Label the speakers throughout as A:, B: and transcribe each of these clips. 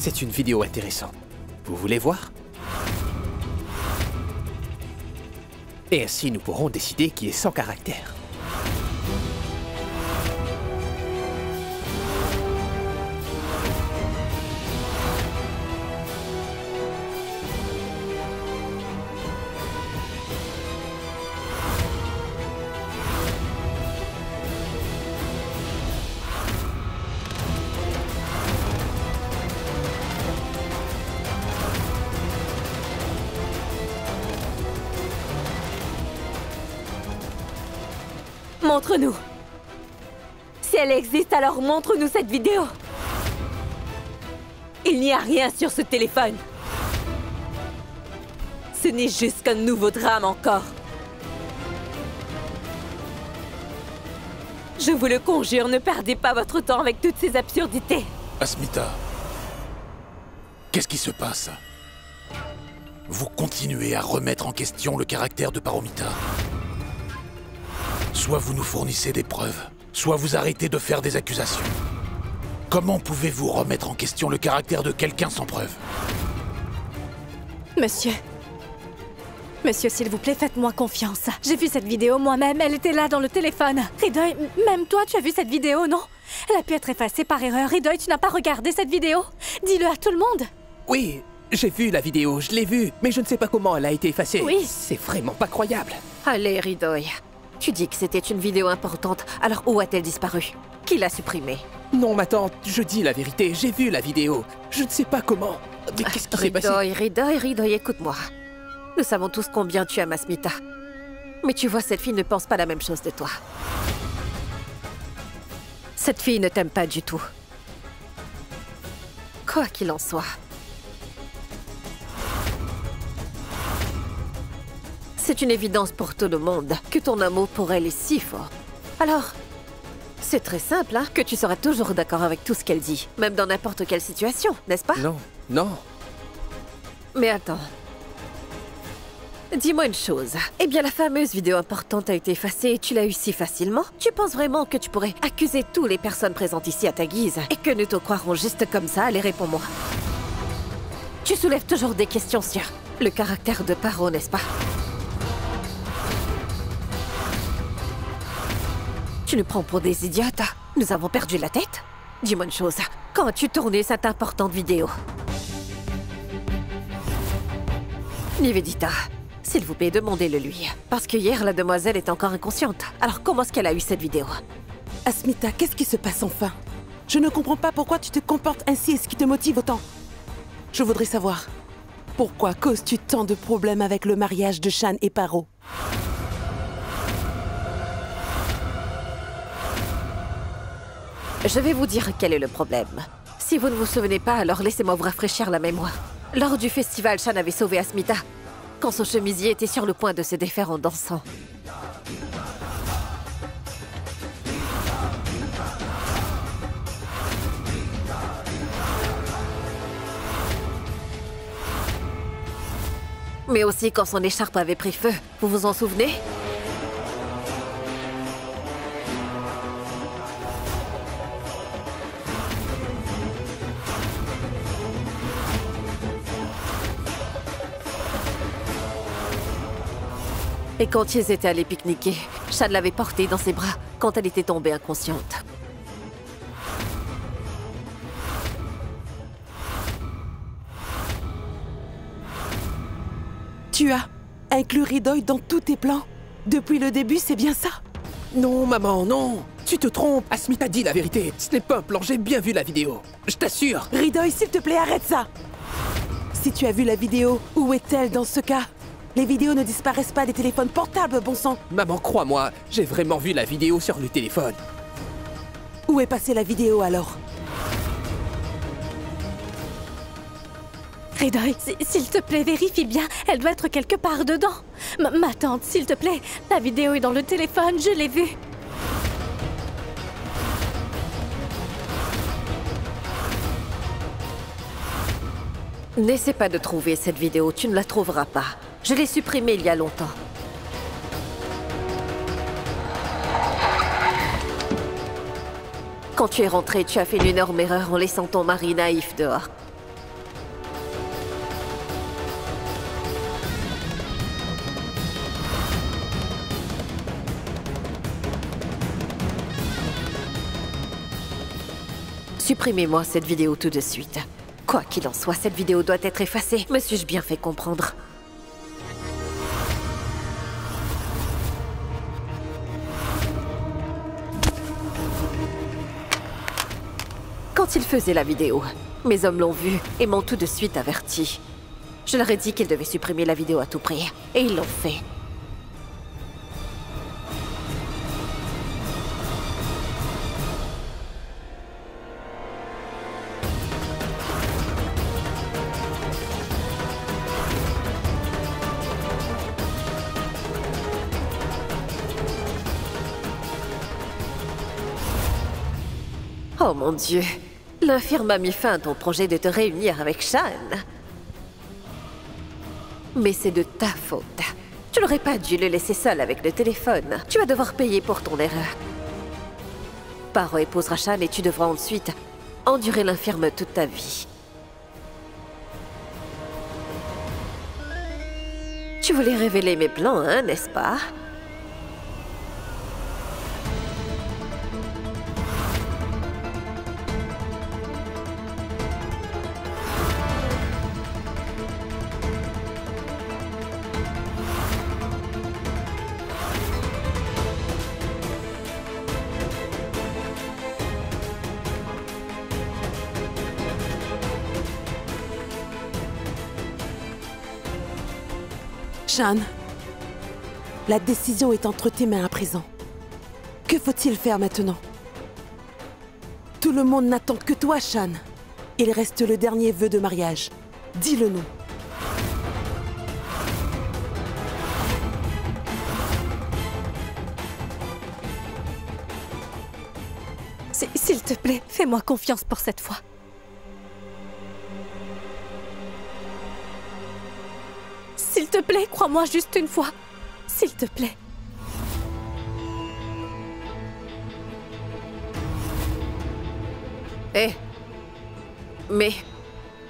A: C'est une vidéo intéressante. Vous voulez voir? Et ainsi, nous pourrons décider qui est sans caractère.
B: Montre-nous. Si elle existe, alors montre-nous cette vidéo. Il n'y a rien sur ce téléphone. Ce n'est juste qu'un nouveau drame encore. Je vous le conjure, ne perdez pas votre temps avec toutes ces absurdités.
C: Asmita, qu'est-ce qui se passe? Vous continuez à remettre en question le caractère de Paromita. Soit vous nous fournissez des preuves, soit vous arrêtez de faire des accusations. Comment pouvez-vous remettre en question le caractère de quelqu'un sans preuve?
D: Monsieur. Monsieur, s'il vous plaît, faites-moi confiance. J'ai vu cette vidéo moi-même, elle était là dans le téléphone. Ridoy, même toi, tu as vu cette vidéo, non? Elle a pu être effacée par erreur. Ridoy, tu n'as pas regardé cette vidéo? Dis-le à tout le monde.
A: Oui, j'ai vu la vidéo, je l'ai vue, mais je ne sais pas comment elle a été effacée.
D: Oui.
A: C'est vraiment pas croyable.
B: Allez, Ridoy. Tu dis que c'était une vidéo importante, alors où a-t-elle disparu? Qui l'a supprimée?
A: Non, ma tante, je dis la vérité, j'ai vu la vidéo. Je ne sais pas comment. Mais qu'est-ce qui s'est passé?
B: Ridoy, écoute-moi. Nous savons tous combien tu aimes Asmita. Mais tu vois, cette fille ne pense pas la même chose de toi. Cette fille ne t'aime pas du tout. Quoi qu'il en soit. C'est une évidence pour tout le monde que ton amour pour elle est si fort. Alors, c'est très simple, hein, que tu seras toujours d'accord avec tout ce qu'elle dit, même dans n'importe quelle situation, n'est-ce pas?
A: Non, non.
B: Mais attends. Dis-moi une chose. Eh bien, la fameuse vidéo importante a été effacée et tu l'as eu si facilement. Tu penses vraiment que tu pourrais accuser toutes les personnes présentes ici à ta guise et que nous te croirons juste comme ça? Allez, réponds-moi. Tu soulèves toujours des questions sur le caractère de Paro, n'est-ce pas? Tu nous prends pour des idiotes? Nous avons perdu la tête? Dis-moi une chose. Quand as-tu tourné cette importante vidéo? Nivedita, s'il vous plaît, demandez-le lui. Parce que hier, la demoiselle est encore inconsciente. Alors comment est-ce qu'elle a eu cette vidéo?
E: Asmita, qu'est-ce qui se passe enfin? Je ne comprends pas pourquoi tu te comportes ainsi et ce qui te motive autant. Je voudrais savoir, pourquoi causes-tu tant de problèmes avec le mariage de Shan et Paro?
B: Je vais vous dire quel est le problème. Si vous ne vous souvenez pas, alors laissez-moi vous rafraîchir la mémoire. Lors du festival, Shan avait sauvé Asmita quand son chemisier était sur le point de se défaire en dansant. Mais aussi quand son écharpe avait pris feu. Vous vous en souvenez? Et quand ils étaient allés pique-niquer, Shan l'avait portée dans ses bras quand elle était tombée inconsciente.
E: Tu as inclus Ridoy dans tous tes plans? Depuis le début, c'est bien ça?
A: Non, maman, non. Tu te trompes. Asmita dit la vérité. Ce n'est pas un plan, j'ai bien vu la vidéo. Je t'assure.
E: Ridoy, s'il te plaît, arrête ça! Si tu as vu la vidéo, où est-elle dans ce cas? Les vidéos ne disparaissent pas des téléphones portables, bon sang!
A: Maman, crois-moi, j'ai vraiment vu la vidéo sur le téléphone.
E: Où est passée la vidéo alors?
D: Ridoy, s'il te plaît, vérifie bien. Elle doit être quelque part dedans. Ma tante, s'il te plaît, la vidéo est dans le téléphone, je l'ai vue.
B: N'essaie pas de trouver cette vidéo, tu ne la trouveras pas. Je l'ai supprimée il y a longtemps. Quand tu es rentré, tu as fait une énorme erreur en laissant ton mari naïf dehors. Supprimez-moi cette vidéo tout de suite. Quoi qu'il en soit, cette vidéo doit être effacée. Me suis-je bien fait comprendre? Quand ils faisaient la vidéo, mes hommes l'ont vue et m'ont tout de suite averti. Je leur ai dit qu'ils devaient supprimer la vidéo à tout prix, et ils l'ont fait. Oh mon Dieu, l'infirme a mis fin à ton projet de te réunir avec Shan. Mais c'est de ta faute. Tu n'aurais pas dû le laisser seul avec le téléphone. Tu vas devoir payer pour ton erreur. Paro épousera Shan et tu devras ensuite endurer l'infirme toute ta vie. Tu voulais révéler mes plans, hein, n'est-ce pas?
E: Shan, la décision est entre tes mains à présent. Que faut-il faire maintenant? Tout le monde n'attend que toi, Shan. Il reste le dernier vœu de mariage. Dis-le-nous.
D: S'il te plaît, fais-moi confiance pour cette fois. S'il te plaît, crois-moi juste une fois. S'il te plaît.
B: Hé, mais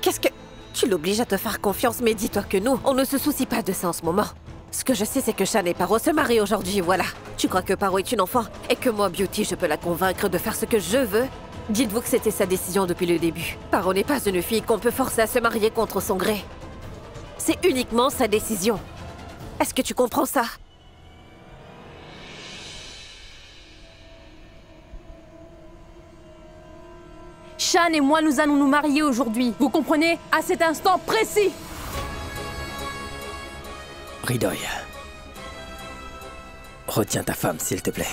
B: qu'est-ce que... Tu l'obliges à te faire confiance, mais dis-toi que nous, on ne se soucie pas de ça en ce moment. Ce que je sais, c'est que Shan et Paro se marient aujourd'hui, voilà. Tu crois que Paro est une enfant et que moi, Beauty, je peux la convaincre de faire ce que je veux? Dites-vous que c'était sa décision depuis le début. Paro n'est pas une fille qu'on peut forcer à se marier contre son gré. C'est uniquement sa décision. Est-ce que tu comprends ça?
F: Shan et moi, nous allons nous marier aujourd'hui. Vous comprenez? À cet instant précis.
A: Ridoy. Retiens ta femme, s'il te plaît.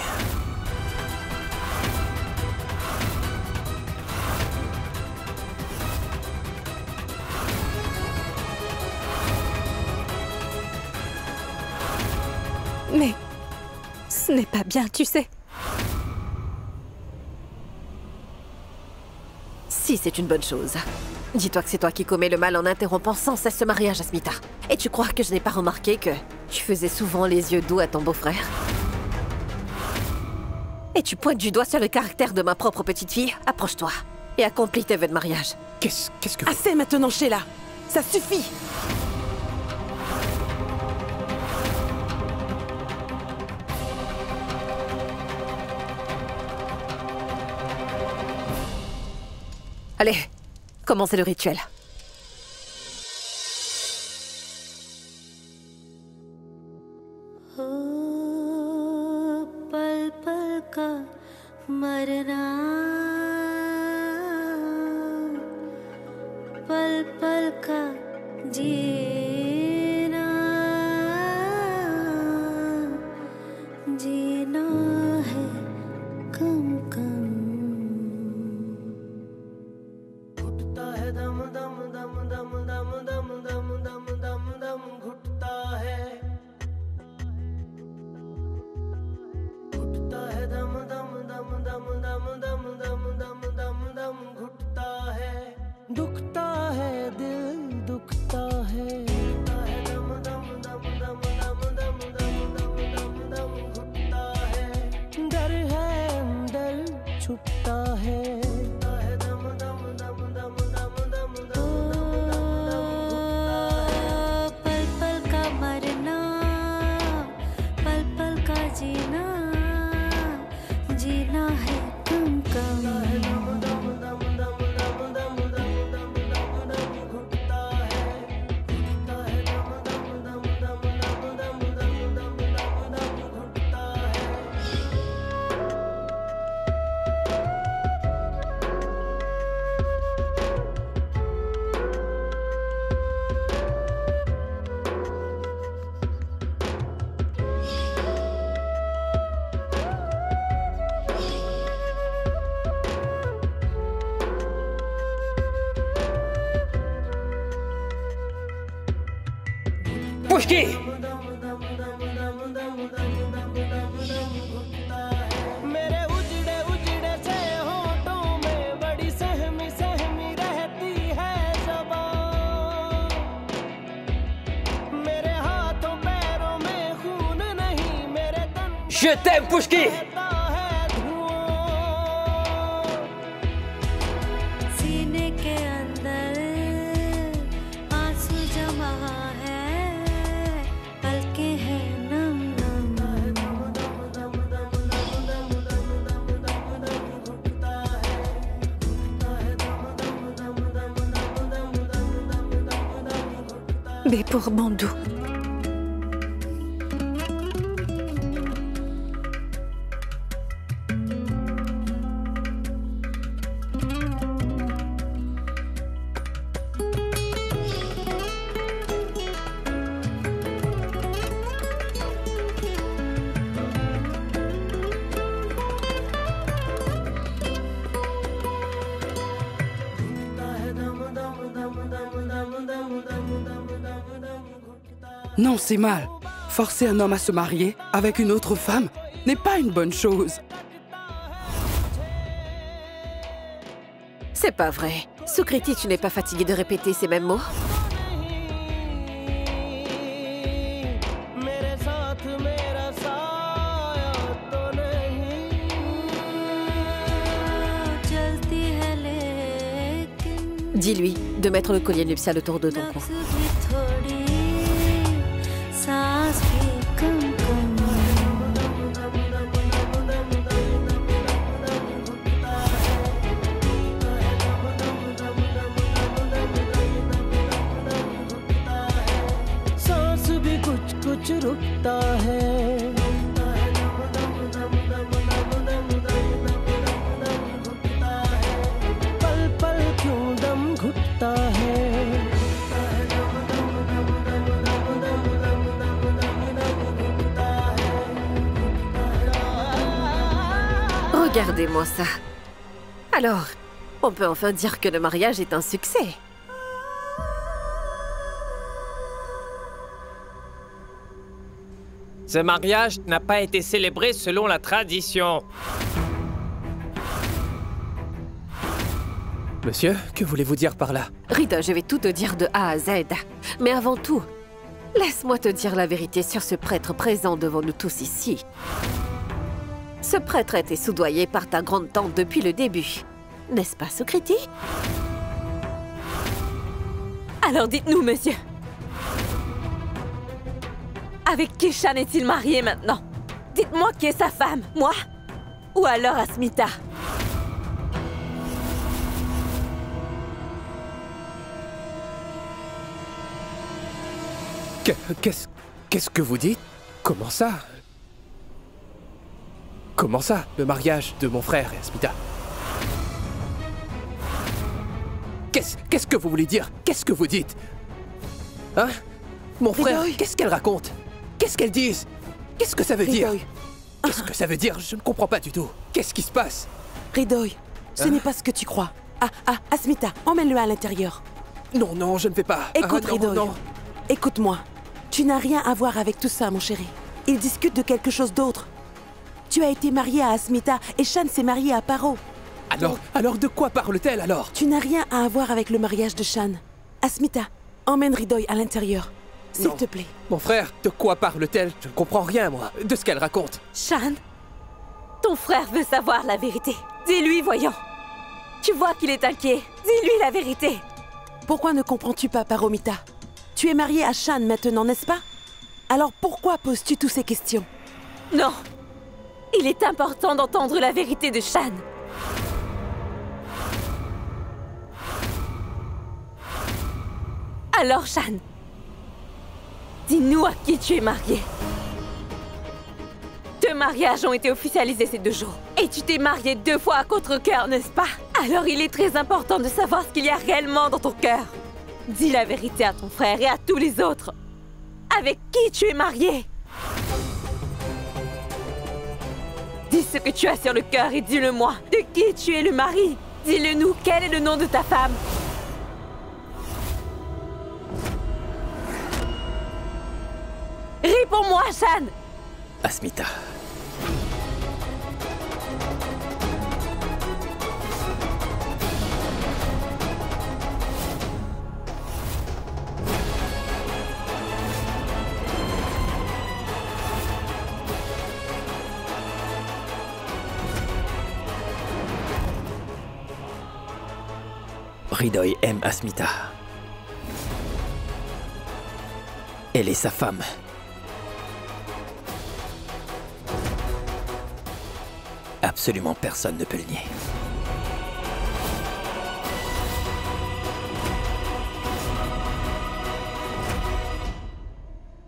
D: Mais ce n'est pas bien, tu sais.
B: Si, c'est une bonne chose. Dis-toi que c'est toi qui commets le mal en interrompant sans cesse ce mariage, Asmita. Et tu crois que je n'ai pas remarqué que tu faisais souvent les yeux doux à ton beau-frère? Et tu pointes du doigt sur le caractère de ma propre petite fille? Approche-toi et accomplis tes vœux de mariage.
A: Qu'est-ce que...
E: Assez maintenant, Sheila. Ça suffit.
B: Allez, commencez le rituel.
G: पल पल का मरना पल पल का जीना जीना है कम कम घुटता है दम दम दम दम दम दम दम दम दम दम घुटता है दम दम दम दम दम दम दम दम दम दम घुटता है दुखता है दिल दुखता है दम दम दम दम दम दम दम दम दम दम घुटता है डर है अंदर छुपता है दम दम दम दम दम दम दम पल पल का मरना पल पल का जीना जीना है कम कम
A: Pushki!
G: मेरे उजड़े उजड़े से होठों में बड़ी सहमी सहमी रहती है ज़बान। मेरे हाथों पैरों में खून नहीं मेरे तन
A: Je t'aime, Pushki!
G: रहता है धुआं।
H: सीने के अंदर आंसू जमा है, पलके हैं नम नम।
D: Mais pour Bandou.
E: Non, c'est mal. Forcer un homme à se marier avec une autre femme n'est pas une bonne chose.
B: C'est pas vrai. Sukriti, tu n'es pas fatigué de répéter ces mêmes mots?
G: मेरे साथ मेरा साया तो नहीं।
H: चलती है लेकिन
B: Dis-lui de mettre le collier nuptial autour de ton cou.
H: नब्ज़ भी थोड़ी, सांस भी कम कम।
G: सांस भी कुछ कुछ रुकता है। पल पल क्यों दम घुटता है।
B: Regardez-moi ça. Alors, on peut enfin dire que le mariage est un succès.
I: Ce mariage n'a pas été célébré selon la tradition.
A: Monsieur, que voulez-vous dire par là?
B: Rida, je vais tout te dire de A à Z. Mais avant tout, laisse-moi te dire la vérité sur ce prêtre présent devant nous tous ici. Ce prêtre a été soudoyé par ta grande-tante depuis le début. N'est-ce pas, Sukriti?
F: Alors dites-nous, monsieur. Avec qui Shan est-il marié maintenant? Dites-moi qui est sa femme, moi? Ou alors Asmita?
A: Qu'est-ce que vous dites? Comment ça? Comment ça, le mariage de mon frère et Asmita? Qu'est-ce que vous voulez dire? Qu'est-ce que vous dites? Hein? Mon frère,
E: Ridoy.
A: qu'est-ce qu'elle raconte? Qu'est-ce qu'elle disent? Qu'est-ce que ça veut dire?
E: Ridoy.
A: Qu'est-ce que ça veut dire? Je ne comprends pas du tout. Qu'est-ce qui se passe?
E: Ridoy, ce n'est pas ce que tu crois. Asmita, emmène-le à l'intérieur.
A: Non, non, je ne vais pas.
E: Écoute,
A: non,
E: Ridoy.
A: non.
E: Écoute-moi. Tu n'as rien à voir avec tout ça, mon chéri. Ils discutent de quelque chose d'autre. Tu as été marié à Asmita et Shan s'est marié à Paro.
A: Alors de quoi parle-t-elle alors?
E: Tu n'as rien à voir avec le mariage de Shan. Asmita, emmène Ridoy à l'intérieur. S'il
A: Non.
E: te plaît.
A: Mon frère, de quoi parle-t-elle? Je ne comprends rien, moi, de ce qu'elle raconte.
F: Shan, ton frère veut savoir la vérité. Dis-lui, voyons. Tu vois qu'il est inquiet. Dis-lui la vérité.
E: Pourquoi ne comprends-tu pas, Paromita? Tu es marié à Shan maintenant, n'est-ce pas? Alors pourquoi poses-tu toutes ces questions?
F: Non. Il est important d'entendre la vérité de Shan. Alors, Shan, dis-nous à qui tu es marié. Deux mariages ont été officialisés ces 2 jours. Et tu t'es marié 2 fois à contre-cœur, n'est-ce pas? Alors il est très important de savoir ce qu'il y a réellement dans ton cœur. Dis la vérité à ton frère et à tous les autres. Avec qui tu es marié? Dis ce que tu as sur le cœur et dis-le-moi. De qui tu es le mari? Dis-le-nous, quel est le nom de ta femme? Réponds-moi, Shan!
A: Asmita. Hridoy aime Asmita. Elle est sa femme. Absolument personne ne peut le nier.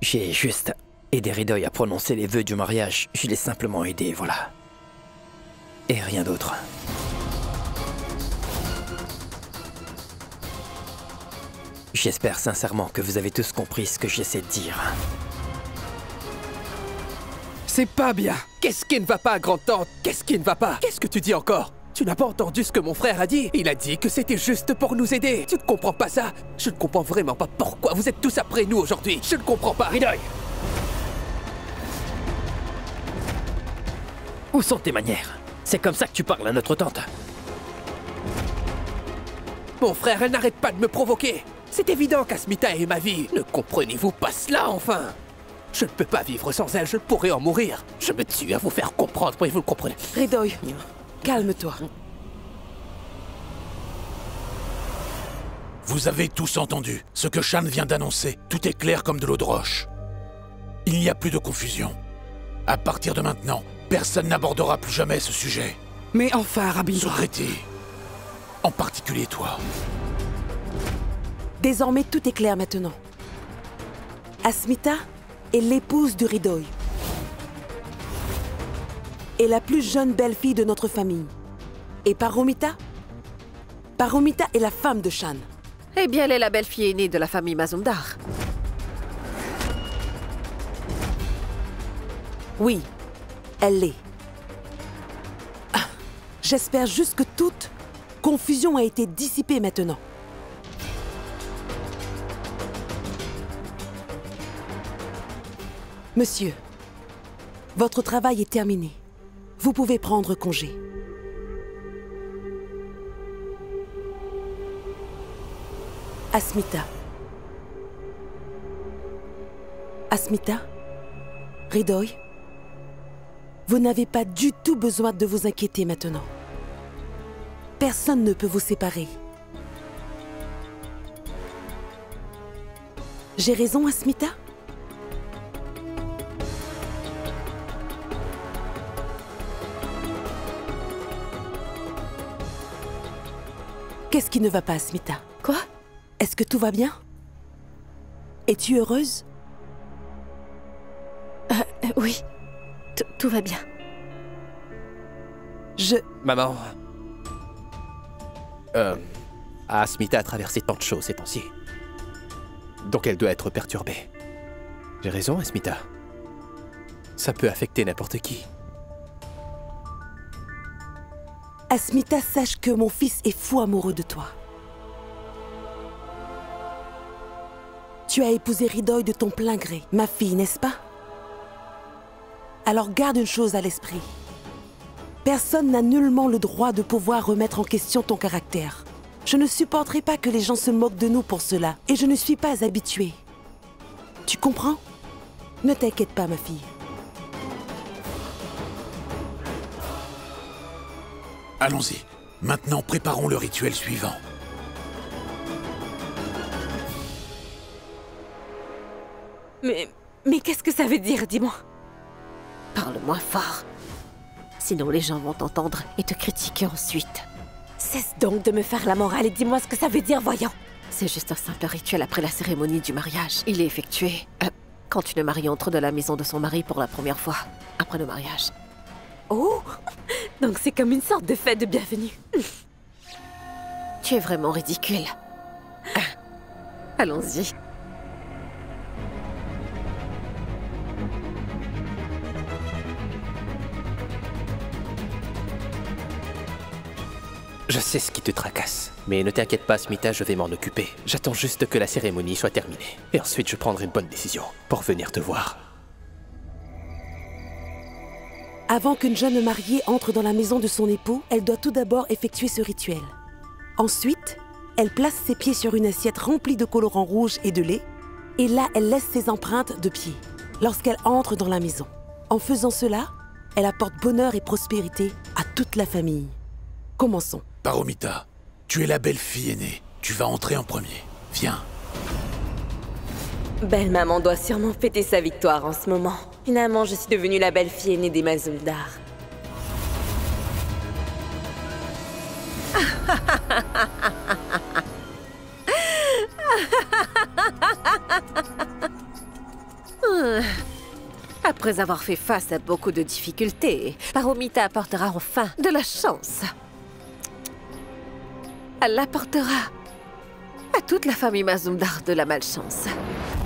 A: J'ai juste aidé Hridoy à prononcer les vœux du mariage. Je l'ai simplement aidé, voilà. Et rien d'autre. J'espère sincèrement que vous avez tous compris ce que j'essaie de dire. C'est pas bien. Qu'est-ce qui ne va pas, grande-tante? Qu'est-ce qui ne va pas? Qu'est-ce que tu dis encore? Tu n'as pas entendu ce que mon frère a dit? Il a dit que c'était juste pour nous aider. Tu ne comprends pas ça? Je ne comprends vraiment pas pourquoi vous êtes tous après nous aujourd'hui. Je ne comprends pas. Hridoy! Où sont tes manières? C'est comme ça que tu parles à notre tante. Mon frère, elle n'arrête pas de me provoquer. C'est évident qu'Asmita est ma vie. Ne comprenez-vous pas cela, enfin? Je ne peux pas vivre sans elle, je pourrais en mourir. Je me tue à vous faire comprendre, oui, vous le comprenez.
E: Hridoy, calme-toi.
C: Vous avez tous entendu ce que Shan vient d'annoncer. Tout est clair comme de l'eau de roche. Il n'y a plus de confusion. À partir de maintenant, personne n'abordera plus jamais ce sujet.
E: Mais enfin, Rabbi...
C: Sukriti, en particulier toi.
E: Désormais, tout est clair maintenant. Asmita est l'épouse de Hridoy. Et la plus jeune belle-fille de notre famille. Et Paromita est la femme de Shan.
B: Eh bien, elle est la belle-fille aînée de la famille Mazumdar.
E: Oui, elle l'est. Ah, j'espère juste que toute confusion a été dissipée maintenant. Monsieur, votre travail est terminé. Vous pouvez prendre congé. Asmita. Asmita, Hridoy, vous n'avez pas du tout besoin de vous inquiéter maintenant. Personne ne peut vous séparer. J'ai raison, Asmita? Qu'est-ce qui ne va pas, Asmita?
B: Quoi?
E: Est-ce que tout va bien? Es-tu heureuse?
B: Oui, tout va bien.
A: Maman... Asmita a traversé tant de choses ces temps-ci. Donc elle doit être perturbée. J'ai raison, Asmita. Ça peut affecter n'importe qui.
E: Asmita, sache que mon fils est fou amoureux de toi. Tu as épousé Hridoy de ton plein gré, ma fille, n'est-ce pas? Alors garde une chose à l'esprit. Personne n'a nullement le droit de pouvoir remettre en question ton caractère. Je ne supporterai pas que les gens se moquent de nous pour cela, et je ne suis pas habituée. Tu comprends? Ne t'inquiète pas, ma fille.
C: Allons-y. Maintenant, préparons le rituel suivant.
F: Mais qu'est-ce que ça veut dire, dis-moi?
B: Parle moins fort. Sinon les gens vont t'entendre et te critiquer ensuite.
F: Cesse donc de me faire la morale et dis-moi ce que ça veut dire, voyons.
B: C'est juste un simple rituel après la cérémonie du mariage. Il est effectué quand une mariée entre dans la maison de son mari pour la première fois, après le mariage.
F: Oh! Donc c'est comme une sorte de fête de bienvenue.
B: Tu es vraiment ridicule. Allons-y.
A: Je sais ce qui te tracasse. Mais ne t'inquiète pas, Smita, je vais m'en occuper. J'attends juste que la cérémonie soit terminée. Et ensuite, je prendrai une bonne décision pour venir te voir.
E: Avant qu'une jeune mariée entre dans la maison de son époux, elle doit tout d'abord effectuer ce rituel. Ensuite, elle place ses pieds sur une assiette remplie de colorants rouges et de lait, et là, elle laisse ses empreintes de pieds lorsqu'elle entre dans la maison. En faisant cela, elle apporte bonheur et prospérité à toute la famille. Commençons.
C: Paromita, tu es la belle-fille aînée. Tu vas entrer en premier. Viens.
F: Belle-maman doit sûrement fêter sa victoire en ce moment. Finalement, je suis devenue la belle-fille aînée des Mazumdar.
B: Après avoir fait face à beaucoup de difficultés, Paromita apportera enfin de la chance. Elle apportera à toute la famille Mazumdar de la malchance.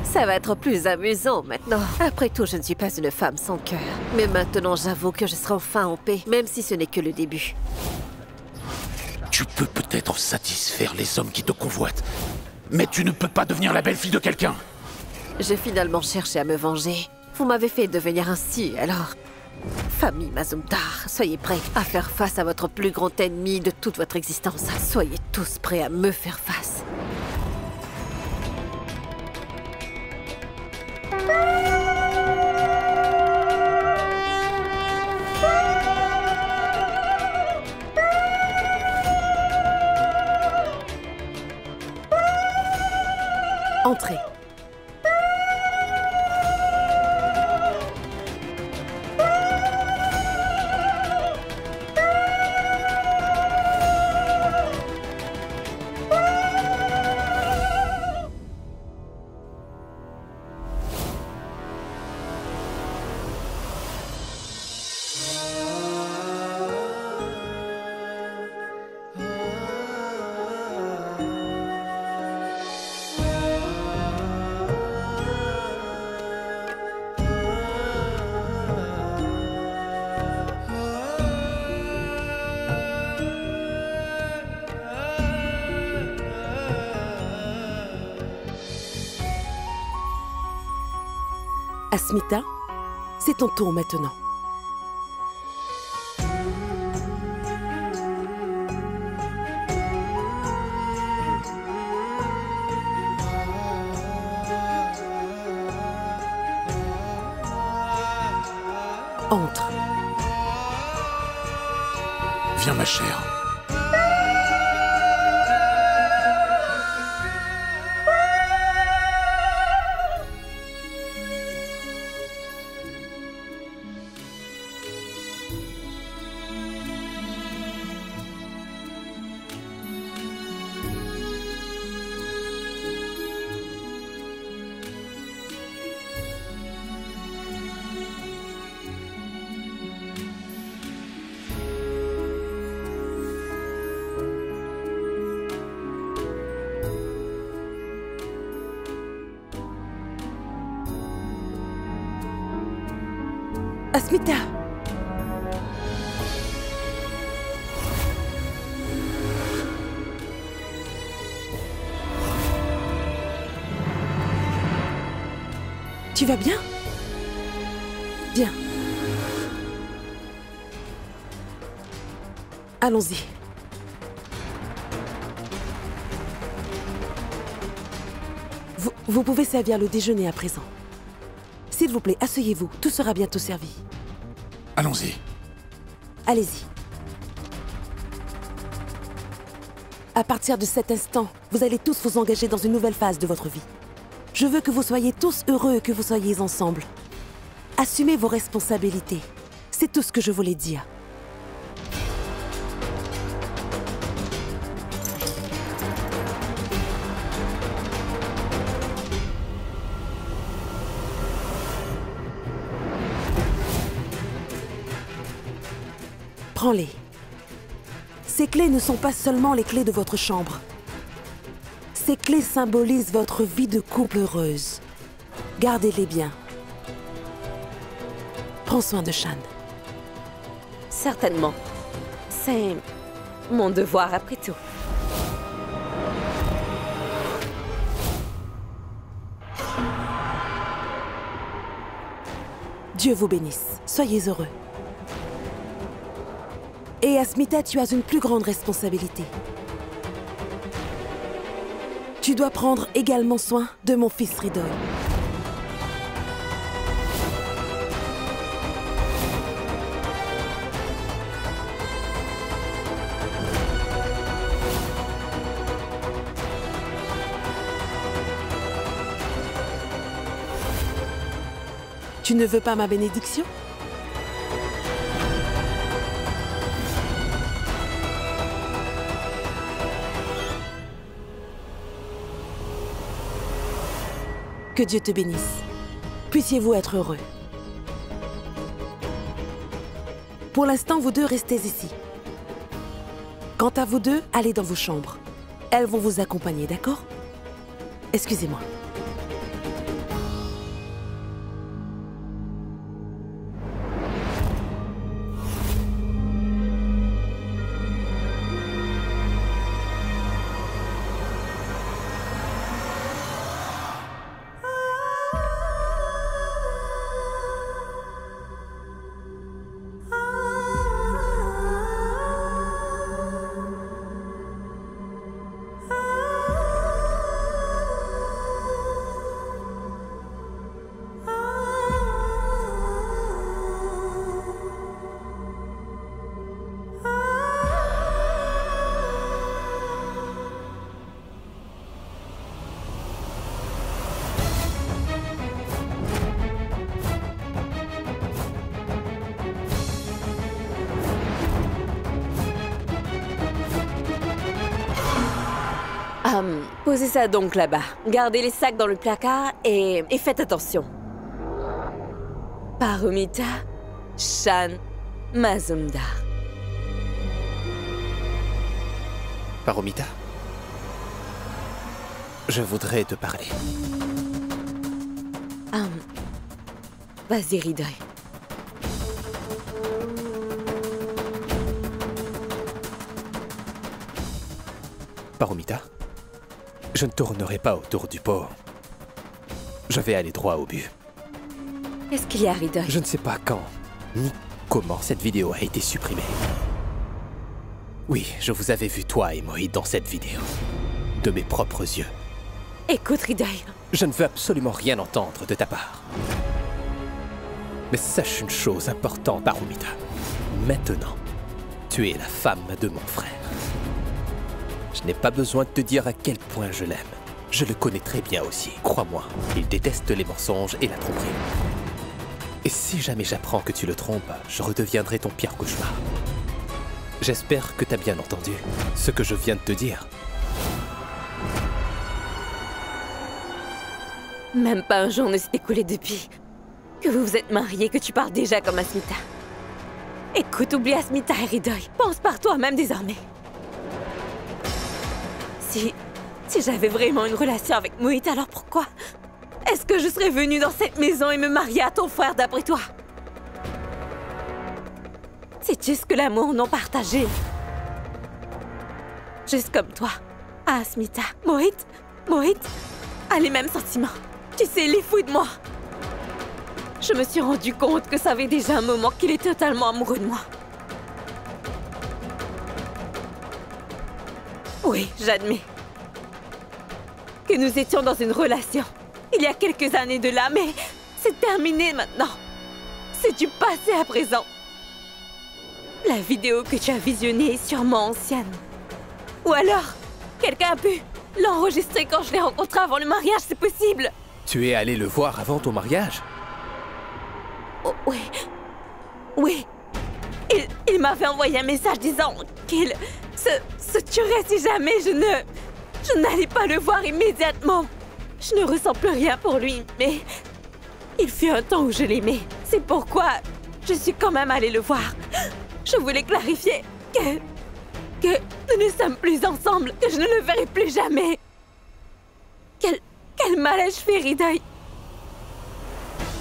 B: Ça va être plus amusant maintenant. Après tout, je ne suis pas une femme sans cœur. Mais maintenant, j'avoue que je serai enfin en paix, même si ce n'est que le début.
C: Tu peux peut-être satisfaire les hommes qui te convoitent, mais tu ne peux pas devenir la belle-fille de quelqu'un.
B: J'ai finalement cherché à me venger. Vous m'avez fait devenir ainsi, alors... Famille Mazumdar, soyez prêts à faire face à votre plus grand ennemi de toute votre existence. Soyez tous prêts à me faire face.
E: Entrez. Asmita, c'est ton tour maintenant. Entre.
C: Viens, ma chère.
E: Asmita! Tu vas bien? Bien. Allons-y. Vous pouvez servir le déjeuner à présent. S'il vous plaît, asseyez-vous. Tout sera bientôt servi.
C: Allons-y.
E: Allez-y. À partir de cet instant, vous allez tous vous engager dans une nouvelle phase de votre vie. Je veux que vous soyez tous heureux et que vous soyez ensemble. Assumez vos responsabilités. C'est tout ce que je voulais dire. Prends-les. Ces clés ne sont pas seulement les clés de votre chambre. Ces clés symbolisent votre vie de couple heureuse. Gardez-les bien. Prends soin de Shan.
F: Certainement. C'est mon devoir après tout.
E: Dieu vous bénisse. Soyez heureux. Et Asmita, tu as une plus grande responsabilité. Tu dois prendre également soin de mon fils Hridoy. Tu ne veux pas ma bénédiction? Que Dieu te bénisse. Puissiez-vous être heureux. Pour l'instant, vous deux restez ici. Quant à vous deux, allez dans vos chambres. Elles vont vous accompagner, d'accord? Excusez-moi.
F: Posez ça donc là-bas. Gardez les sacs dans le placard et faites attention. Paromita Shan Mazumdar.
A: Paromita, je voudrais te parler.
F: Vas-y, Hridoy.
A: Paromita, je ne tournerai pas autour du pot. Je vais aller droit au but.
F: Qu'est-ce qu'il y a, Hridoy?
A: Je ne sais pas quand, ni comment cette vidéo a été supprimée. Oui, je vous avais vu, toi et Mohit, dans cette vidéo. De mes propres yeux.
F: Écoute, Hridoy.
A: Je ne veux absolument rien entendre de ta part. Mais sache une chose importante, Paromita. Maintenant, tu es la femme de mon frère. Je n'ai pas besoin de te dire à quel point je l'aime. Je le connais très bien aussi, crois-moi. Il déteste les mensonges et la tromperie. Et si jamais j'apprends que tu le trompes, je redeviendrai ton pire cauchemar. J'espère que t'as bien entendu ce que je viens de te dire.
F: Même pas un jour ne s'est écoulé depuis que vous vous êtes mariés, que tu parles déjà comme Asmita. Écoute, oublie Asmita et Hridoy. Pense par toi-même désormais. Si j'avais vraiment une relation avec Mohit, alors pourquoi est-ce que je serais venue dans cette maison et me marier à ton frère d'après toi? C'est juste que l'amour non partagé. Juste comme toi, Asmita, Mohit a les mêmes sentiments. Tu sais, il est fou de moi. Je me suis rendu compte que ça avait déjà un moment qu'il est totalement amoureux de moi. Oui, j'admets que nous étions dans une relation il y a quelques années de là, mais c'est terminé maintenant. C'est du passé à présent. La vidéo que tu as visionnée est sûrement ancienne. Ou alors, quelqu'un a pu l'enregistrer quand je l'ai rencontré avant le mariage, c'est possible.
A: Tu es allé le voir avant ton mariage?
F: Oh, oui. Oui. Il m'avait envoyé un message disant qu'il se tuerait si jamais je n'allais pas le voir immédiatement. Je ne ressens plus rien pour lui, mais il fut un temps où je l'aimais. C'est pourquoi je suis quand même allée le voir. Je voulais clarifier que nous ne sommes plus ensemble, que je ne le verrai plus jamais. Quel mal ai-je fait, Hridoy?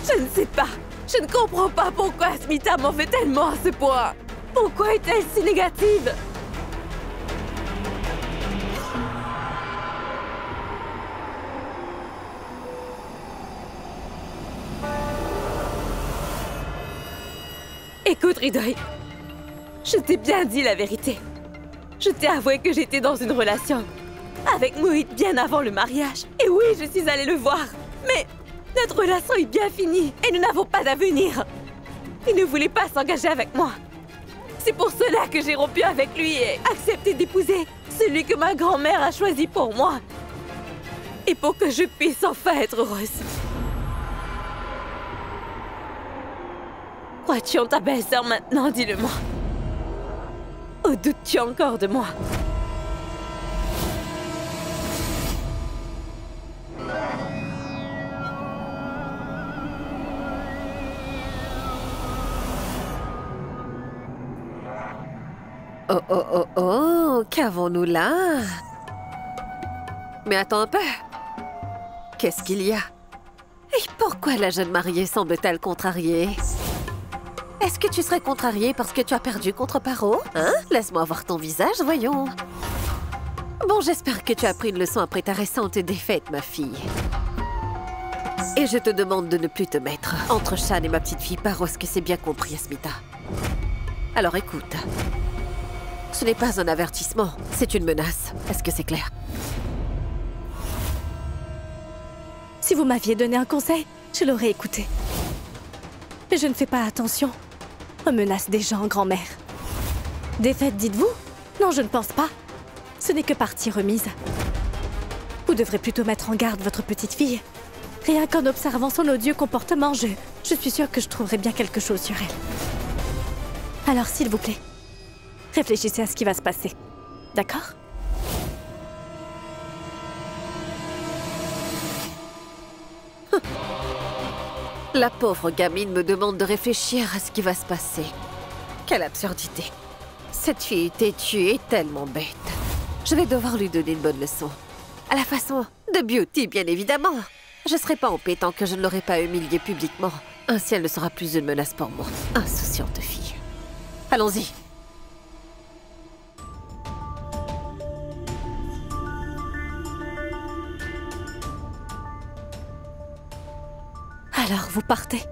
F: Je ne sais pas. Je ne comprends pas pourquoi Asmita m'en veut tellement à ce point. Pourquoi est-elle si négative? Écoute, Hridoy, je t'ai bien dit la vérité. Je t'ai avoué que j'étais dans une relation avec Mohit bien avant le mariage. Et oui, je suis allée le voir. Mais notre relation est bien finie et nous n'avons pas d'avenir. Il ne voulait pas s'engager avec moi. C'est pour cela que j'ai rompu avec lui et accepté d'épouser celui que ma grand-mère a choisi pour moi. Et pour que je puisse enfin être heureuse. Crois-tu en ta belle-sœur maintenant, dis-le-moi? Ou doutes-tu encore de moi?
B: Oh, oh, oh, oh, qu'avons-nous là? Mais attends un peu. Qu'est-ce qu'il y a? Et pourquoi la jeune mariée semble-t-elle contrariée? Est-ce que tu serais contrariée parce que tu as perdu contre Paro? Hein? Laisse-moi voir ton visage, voyons. Bon, j'espère que tu as pris une leçon après ta récente défaite, ma fille. Et je te demande de ne plus te mettre entre Shan et ma petite fille Paro, est-ce que c'est bien compris, Asmita? Alors écoute, ce n'est pas un avertissement, c'est une menace. Est-ce que c'est clair?
D: Si vous m'aviez donné un conseil, je l'aurais écouté. Mais je ne fais pas attention aux menaces des gens, grand-mère. Défaite, dites-vous? Non, je ne pense pas. Ce n'est que partie remise. Vous devrez plutôt mettre en garde votre petite fille. Rien qu'en observant son odieux comportement, je suis sûre que je trouverai bien quelque chose sur elle. Alors, s'il vous plaît, réfléchissez à ce qui va se passer. D'accord?
B: La pauvre gamine me demande de réfléchir à ce qui va se passer. Quelle absurdité. Cette fille têtue est tellement bête. Je vais devoir lui donner une bonne leçon. À la façon de Beauty, bien évidemment. Je serai pas en paix tant que je ne l'aurai pas humiliée publiquement. Ainsi, elle ne sera plus une menace pour moi. Insouciante fille. Allons-y.
D: Alors, vous partez.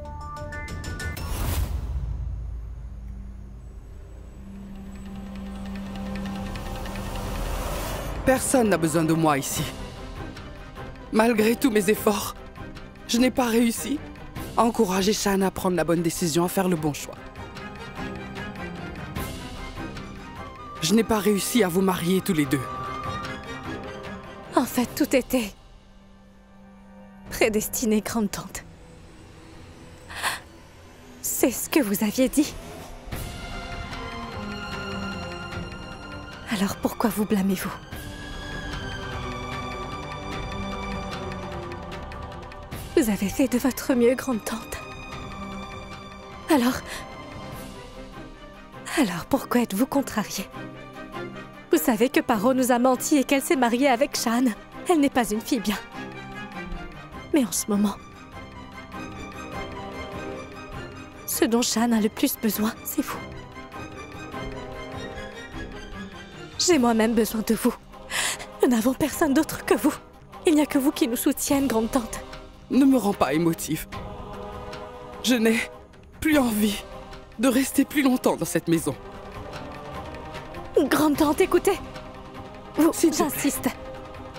E: Personne n'a besoin de moi ici. Malgré tous mes efforts, je n'ai pas réussi à encourager Shan à prendre la bonne décision, à faire le bon choix. Je n'ai pas réussi à vous marier tous les deux.
D: En fait, tout était prédestiné, grande-tante. C'est ce que vous aviez dit. Alors pourquoi vous blâmez-vous? Vous avez fait de votre mieux, grande-tante. Alors pourquoi êtes-vous contrariée? Vous savez que Paro nous a menti et qu'elle s'est mariée avec Shan. Elle n'est pas une fille bien. Mais en ce moment, ce dont Shan a le plus besoin, c'est vous. J'ai moi-même besoin de vous. Nous n'avons personne d'autre que vous. Il n'y a que vous qui nous soutienne, grande-tante.
E: Ne me rends pas émotive. Je n'ai plus envie de rester plus longtemps dans cette maison.
D: Grande-tante, écoutez.
E: S'il te plaît.
D: J'insiste.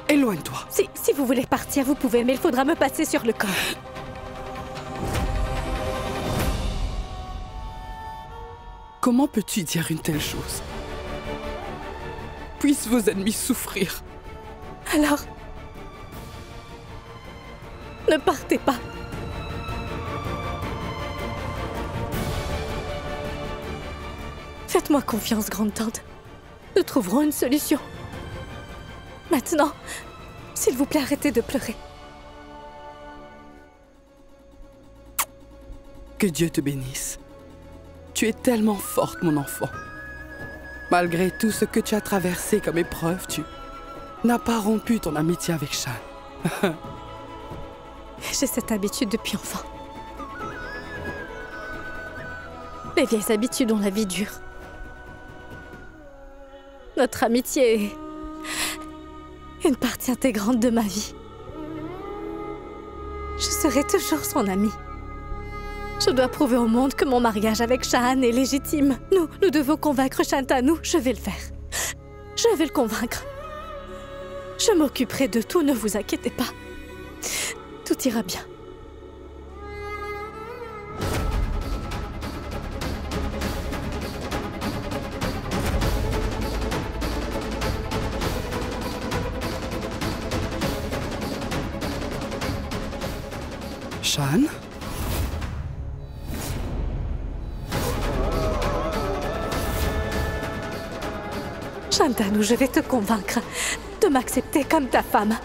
E: Éloigne-toi.
D: Si vous voulez partir, vous pouvez, mais il faudra me passer sur le corps.
E: Comment peux-tu dire une telle chose? Puissent vos ennemis souffrir.
D: Alors, ne partez pas. Faites-moi confiance, grande-tante. Nous trouverons une solution. Maintenant, s'il vous plaît, arrêtez de pleurer.
E: Que Dieu te bénisse. Tu es tellement forte, mon enfant. Malgré tout ce que tu as traversé comme épreuve, tu n'as pas rompu ton amitié avec Shan.
D: J'ai cette habitude depuis enfant. Les vieilles habitudes ont la vie dure. Notre amitié est une partie intégrante de ma vie. Je serai toujours son amie. Je dois prouver au monde que mon mariage avec Shan est légitime. Nous devons convaincre Shantanu. Je vais le faire. Je vais le convaincre. Je m'occuperai de tout, ne vous inquiétez pas. Tout ira bien.
J: Shan?
D: Shantanu, je vais te convaincre de m'accepter comme ta femme.